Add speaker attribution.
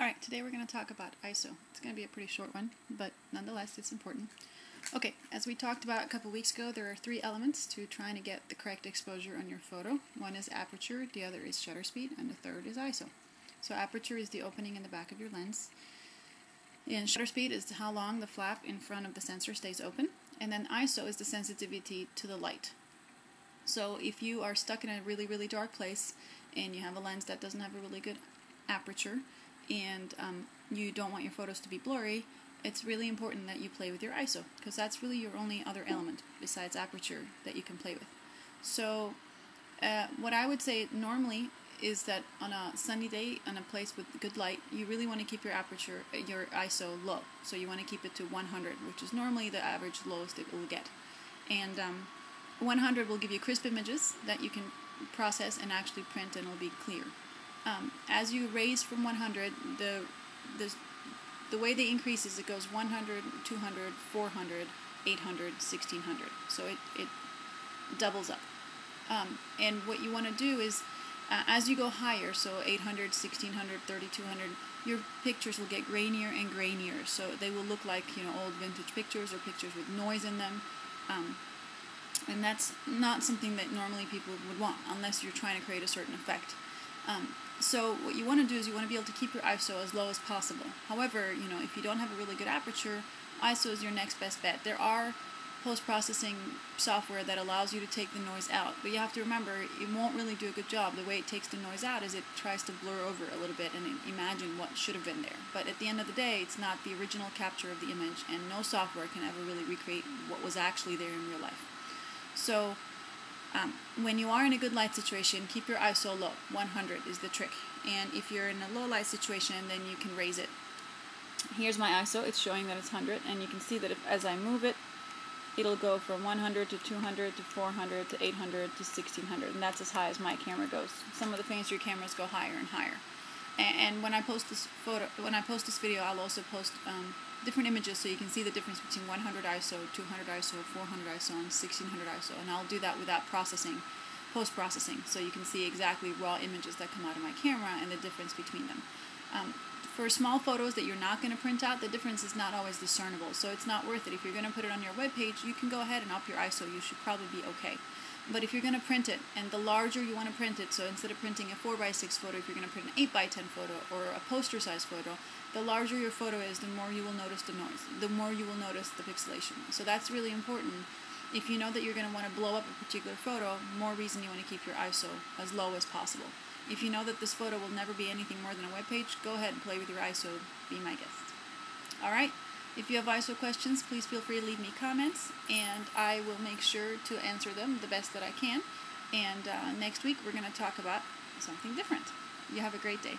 Speaker 1: Alright, today we're going to talk about ISO. It's going to be a pretty short one, but nonetheless it's important. Okay, as we talked about a couple weeks ago, there are three elements to trying to get the correct exposure on your photo. One is aperture, the other is shutter speed, and the third is ISO. So aperture is the opening in the back of your lens. And shutter speed is how long the flap in front of the sensor stays open. And then ISO is the sensitivity to the light. So if you are stuck in a really, really dark place and you have a lens that doesn't have a really good aperture, and you don't want your photos to be blurry, it's really important that you play with your ISO, because that's really your only other element besides aperture that you can play with. So what I would say normally is that on a sunny day on a place with good light, you really want to keep your aperture, your ISO low. So you want to keep it to 100, which is normally the average lowest it will get. And 100 will give you crisp images that you can process and actually print, and will be clear. As you raise from 100, the way they increase is it goes 100, 200, 400, 800, 1600. So it doubles up. And what you want to do is, as you go higher, so 800, 1600, 3200, your pictures will get grainier and grainier. So they will look like, old vintage pictures or pictures with noise in them. And that's not something that normally people would want unless you're trying to create a certain effect. So what you want to do is you want to be able to keep your ISO as low as possible. However, if you don't have a really good aperture, ISO is your next best bet. There are post-processing software that allows you to take the noise out, but you have to remember it won't really do a good job. The way it takes the noise out is it tries to blur over a little bit and imagine what should have been there. But at the end of the day, it's not the original capture of the image, and no software can ever really recreate what was actually there in real life. So when you are in a good light situation, keep your ISO low. 100 is the trick. And if you're in a low light situation, then you can raise it. Here's my ISO. It's showing that it's 100, and you can see that as I move it, it'll go from 100 to 200 to 400 to 800 to 1600, and that's as high as my camera goes. Some of the fancier cameras go higher and higher. And when I post this video, I'll also post different images so you can see the difference between 100 ISO, 200 ISO, 400 ISO, and 1600 ISO. And I'll do that without processing, post-processing, so you can see exactly raw images that come out of my camera and the difference between them. For small photos that you're not going to print out, the difference is not always discernible, so it's not worth it. If you're going to put it on your webpage, you can go ahead and up your ISO. You should probably be okay. But if you're going to print it, and the larger you want to print it, so instead of printing a 4x6 photo, if you're going to print an 8x10 photo or a poster size photo, the larger your photo is, the more you will notice the noise, the more you will notice the pixelation. So that's really important. If you know that you're going to want to blow up a particular photo, more reason you want to keep your ISO as low as possible. If you know that this photo will never be anything more than a web page, go ahead and play with your ISO. Be my guest. Alright? If you have ISO questions, please feel free to leave me comments, and I will make sure to answer them the best that I can. And next week we're going to talk about something different. You have a great day.